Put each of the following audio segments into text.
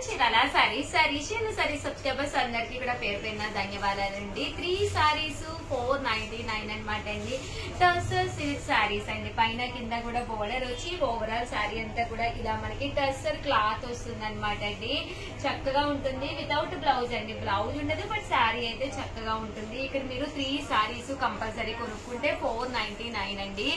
Chirala sorry subscribers అందరికి కూడా పేరు పేరున ధన్యవాదాలండి. 3 సారీస్ 499 అనమాట అండి. టర్సర్ సిల్క్ సారీస్ అండి. పైన కింద కూడా బోర్డర్ వచ్చి ఓవరాల్ సారీ అంతా కూడా ఇలా మనకి టర్సర్ క్లాత్ వస్తుంది అనమాట అండి. చక్కగా ఉంటుంది. వితౌట్ బ్లౌజ్ అండి. బ్లౌజ్ ఉండదు బట్ సారీ అయితే చక్కగా ఉంటుంది. ఇక్కడ మీరు 3 సారీస్ కంపల్సరీ కొనుక్కుంటే 499 అండి.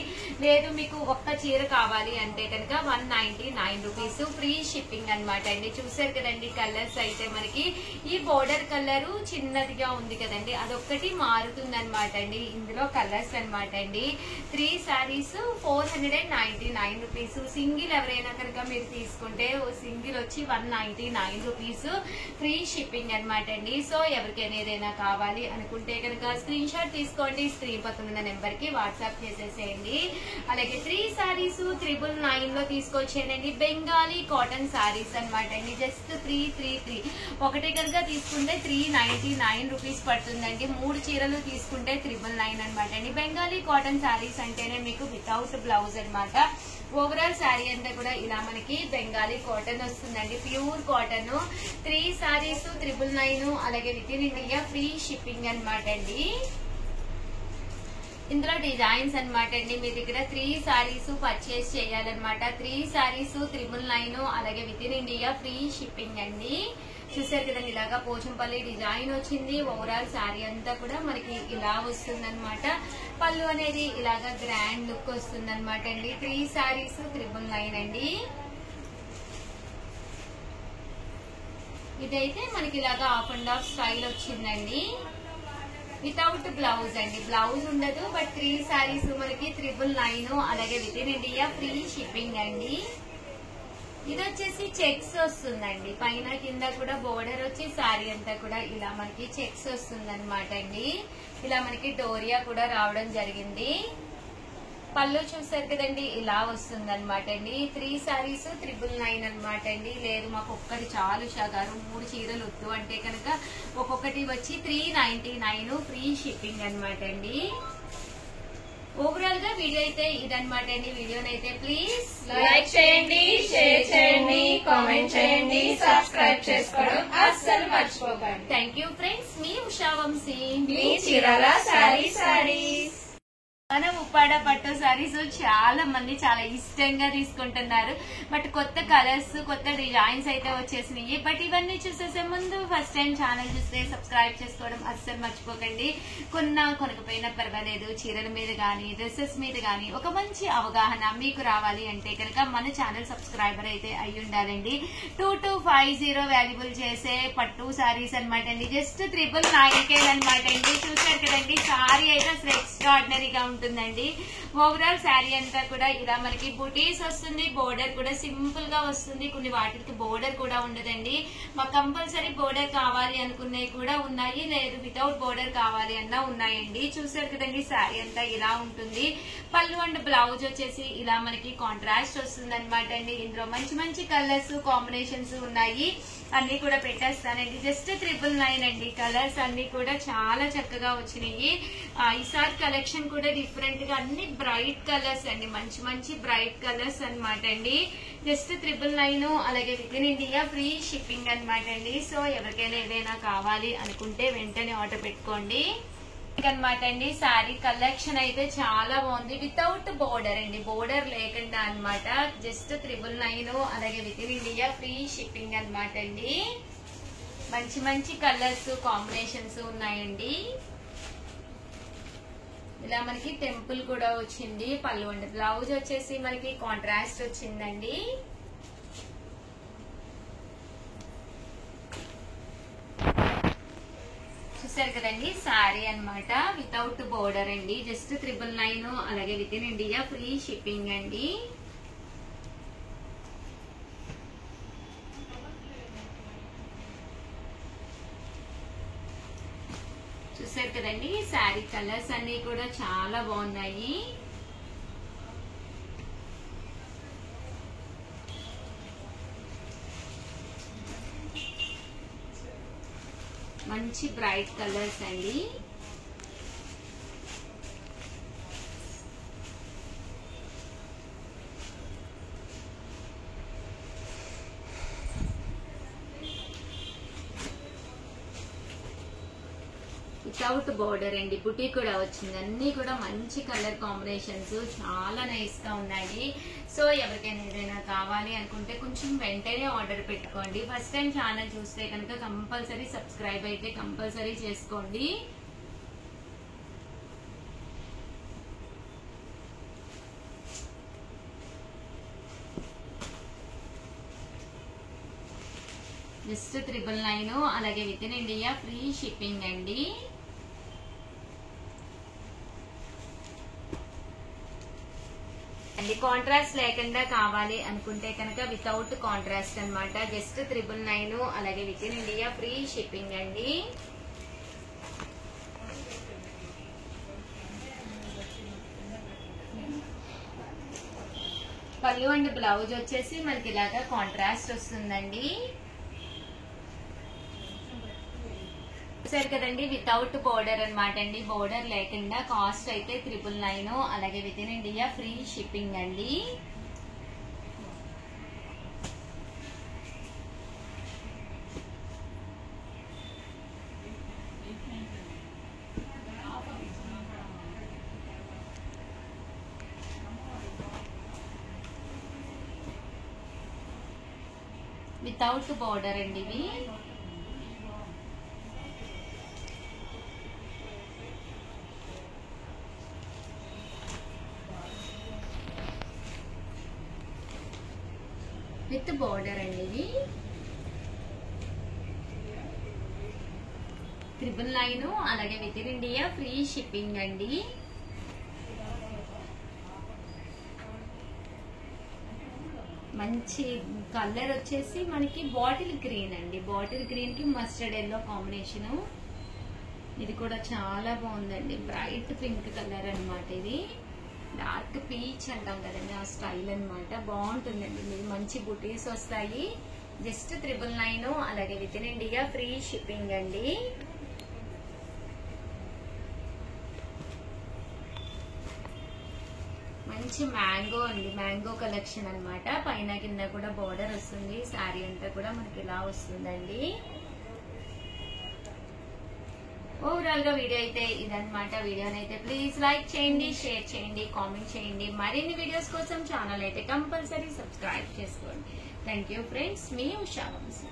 లేదు మీకు ఒక్క చీర కావాలి అంటే కనుక 199 రూపీస్ ఫ్రీ షిప్పింగ్ అనమాట అండి. చూసారు కదండి కలర్స్ అయితే మనకి ఈ బోర్డర్ కలర్ చిన్నదిగా ఉంది కదండి, అదొక్కటి మారుతుంది అనమాట అండి. ఇందులో కలర్స్ అనమాట అండి. 3 సారీస్ 499 రూపీస్. సింగిల్ ఎవరైనా కనుక మీరు తీసుకుంటే సింగిల్ వచ్చి 199 రూపీస్ ఫ్రీ షిప్పింగ్ అనమాట అండి. సో ఎవరికైనా ఏదైనా కావాలి అనుకుంటే కనుక స్క్రీన్ షాట్ తీసుకోండి. స్క్రీన్ పక్కన ఉన్న నెంబర్ కి వాట్సాప్ చేసేసేయండి. అలాగే 3 సారీస్ 999 లో తీసుకొచ్చేయండి. బెంగాలీ కాటన్ సారీస్ అనమాట అండి. జస్ట్ 333 ఒకటి కనుక తీసుకుంటే 399 రూపీస్ పడుతుందండి. 3 చీరలు తీసుకుంటే 999 అనమాట అండి. బెంగాలీ కాటన్ సారీస్ అంటేనే మీకు వితౌట్ బ్లౌజ్ అనమాట. ఓవరాల్ శారీ అంతా కూడా ఇలా మనకి బెంగాలీ కాటన్ వస్తుందండి. Pure cotton. 3 సారీస్ 999 అలాగే with in India free shipping అనమాట అండి. ఇందులో డిజైన్స్ అనమాట అండి. మీరు ఇక్కడ 3 సారీస్ పర్చేస్ చేయాలన్నమాట. 3 సారీస్ 999 అలాగే with in India free shipping అండి. చూసారు కదండి ఇలాగా పోచంపల్లి డిజైన్ వచ్చింది. ఓవరాల్ శారీ అంతా కూడా మనకి ఇలా వస్తుంది అనమాట. పళ్ళు అనేది ఇలాగా గ్రాండ్ లుక్ వస్తుంది అనమాట అండి. 3 సారీస్ 999 అండి. ఇదైతే మనకి ఇలాగా హాఫ్ అండ్ హాఫ్ స్టైల్ వచ్చిందండి. వితౌట్ బ్లౌజ్ అండి. బ్లౌజ్ ఉండదు బట్ 3 సారీస్ మనకి 999 అలాగే with in India free shipping అండి. ఇది వచ్చేసి చెక్స్ వస్తుందండి. పైన కింద కూడా బోర్డర్ వచ్చి సారీ అంతా కూడా ఇలా మనకి చెక్స్ వస్తుంది అనమాట అండి. ఇలా మనకి డోరియా కూడా రావడం జరిగింది. పళ్ళు చూసారు కదండి ఇలా వస్తుంది అనమాట అండి. 3 సారీస్ 999 అనమాట అండి. లేదు మాకు ఒక్కటి చాలు షాగారు 3 చీరలు వద్దు అంటే కనుక ఒక్కొక్కటి వచ్చి 399 ఫ్రీ షిప్పింగ్ అనమాట అండి. ఓవరాల్ గా వీడియో అయితే ఇదనమాట అండి. వీడియోనైతే ప్లీజ్ లైక్ చేయండి, షేర్ చేయండి, కామెంట్ చేయండి, సబ్స్క్రైబ్ చేసుకోవడం అస్సలు మర్చిపోకండి. Thank you friends. మీ ఉషా వంశీ, మీ చీరాల సారీస్. మన ఉప్పాడ పట్టు సారీస్ చాలా మంది చాలా ఇష్టంగా తీసుకుంటున్నారు. బట్ కొత్త కలర్స్ కొత్త డిజైన్స్ అయితే వచ్చేసినాయి. బట్ ఇవన్నీ చూసేసే ముందు ఫస్ట్ టైం ఛానల్ చూస్తే సబ్స్క్రైబ్ చేసుకోవడం అస్సలు మర్చిపోకండి. కొనకపోయినా పర్వాలేదు. చీరల మీద గానీ డ్రెస్సెస్ మీద గానీ ఒక మంచి అవగాహన మీకు రావాలి అంటే కనుక మన ఛానల్ సబ్స్క్రైబర్ అయితే అయి ఉండాలండి. 2250 వాల్యుబుల్ చేసే పట్టు సారీస్ అనమాట అండి. జస్ట్ 999 అనమాట అండి. చూసారు కదండి సారీ అయితే అసలు ఎక్స్ట్రాడినరీగా ఉంటుందండి. ఓవరాల్ శారీ అంతా కూడా ఇలా మనకి బుటీస్ వస్తుంది. బోర్డర్ కూడా సింపుల్ గా వస్తుంది. కొన్ని వాటికి బోర్డర్ కూడా ఉండదండి. మాకు కంపల్సరీ బోర్డర్ కావాలి అనుకున్నవి కూడా ఉన్నాయి. లేదు వితౌట్ బోర్డర్ కావాలి అన్నా ఉన్నాయండి. చూసారు కదండి శారీ అంతా ఇలా ఉంటుంది. పళ్ళు అండ్ బ్లౌజ్ వచ్చేసి ఇలా మనకి కాంట్రాస్ట్ వస్తుంది అనమాట అండి. ఇందులో మంచి మంచి కలర్స్ కాంబినేషన్స్ ఉన్నాయి. అన్ని కూడా పెట్టేస్తానండి. జస్ట్ 999 అండి. కలర్స్ అన్ని కూడా చాలా చక్కగా వచ్చినాయి. ఈసారి కలెక్షన్ కూడా డిఫరెంట్ గా అన్ని బ్రైట్ కలర్స్ అండి. మంచి మంచి బ్రైట్ కలర్స్ అనమాట అండి. జస్ట్ 999 అలాగే with in India free shipping అనమాట అండి. సో ఎవరికైనా ఏదైనా కావాలి అనుకుంటే వెంటనే ఆర్డర్ పెట్టుకోండి అనమాట అండి. శారీ కలెక్షన్ అయితే చాలా బాగుంది. వితౌట్ బోర్డర్ అండి. బోర్డర్ లేకుండా అనమాట. జస్ట్ 999 అలాగే with in India free shipping అనమాట అండి. మంచి మంచి కలర్స్ కాంబినేషన్స్ ఉన్నాయండి. ఇలా మనకి టెంపుల్ కూడా వచ్చింది. పళ్ళు అండి. బ్లౌజ్ వచ్చేసి మనకి కాంట్రాస్ట్ వచ్చిందండి. చూసారు కదండి శారీ అనమాట. వితౌట్ బోర్డర్ అండి. జస్ట్ 999 అలాగే with in India free shipping అండి. చూసారు కదండి శారీ కలర్స్ అన్ని కూడా చాలా బాగున్నాయి. మంచి బ్రైట్ కలర్స్ అండి. వితౌట్ బోర్డర్ అండి, బుటీ కూడా వచ్చింది. అన్ని కూడా మంచి కలర్ కాంబినేషన్స్, చాలా నైస్ గా ఉన్నాయి. సో ఎవరికైనా ఏదైనా కావాలి అనుకుంటే కొంచెం వెంటనే ఆర్డర్ పెట్టుకోండి. ఫస్ట్ టైం ఛానల్ చూస్తే కనుక కంపల్సరీ సబ్స్క్రైబ్ అయితే కంపల్సరీ చేసుకోండి. జస్ట్ 999, అలాగే with in India free shipping అండి. అండి కాంట్రాస్ట్ లేకుండా కావాలి అనుకుంటే కనుక వితౌట్ కాంట్రాస్ట్ అన్నమాట. జస్ట్ 999, అలాగే with in India free shipping అండి. పళ్ళు అండ్ బ్లౌజ్ వచ్చేసి మనకి ఇలాగా కాంట్రాస్ట్ వస్తుందండి. సరే కదండి, వితౌట్ బోర్డర్ అనమాట అండి, బోర్డర్ లేకుండా. కాస్ట్ అయితే 999, అలాగే with in India free shipping అండి. వితౌట్ బోర్డర్ అండి ఇవి. విత్ బోర్డర్ అండి ఇవి. 999, అలాగే with in India free shipping అండి. మంచి కలర్ వచ్చేసి మనకి బాటిల్ గ్రీన్ అండి, బాటిల్ గ్రీన్ కి మస్టర్డ్ ఎల్లో కాంబినేషన్. ఇది కూడా చాలా బాగుందండి, బ్రైట్ పింక్ కలర్ అన్నమాట. ఇది డార్క్ పీచ్ అంటాం కదండి, ఆ స్టైల్ అన్నమాట. బాగుంటుందండి, ఇది మంచి బుటీస్ వస్తాయి. జస్ట్ 999, అలాగే with in India free shipping అండి. మంచి మ్యాంగో అండి, మ్యాంగో కలెక్షన్ అన్నమాట. పైన కింద కూడా బోర్డర్ వస్తుంది, శారీ అంతా కూడా మనకి ఇలా వస్తుందండి. ఓవరాల్ గా వీడియో అయితే ఇదన్నమాట. వీడియోని అయితే ప్లీజ్ లైక్ చేయండి, షేర్ చేయండి, కామెంట్ చేయండి. మరిన్ని వీడియోస్ కోసం ఛానల్ అయితే కంపల్సరీ సబ్స్క్రైబ్ చేసుకోండి. థ్యాంక్ యూ ఫ్రెండ్స్, మీ ఉషా వంశీ.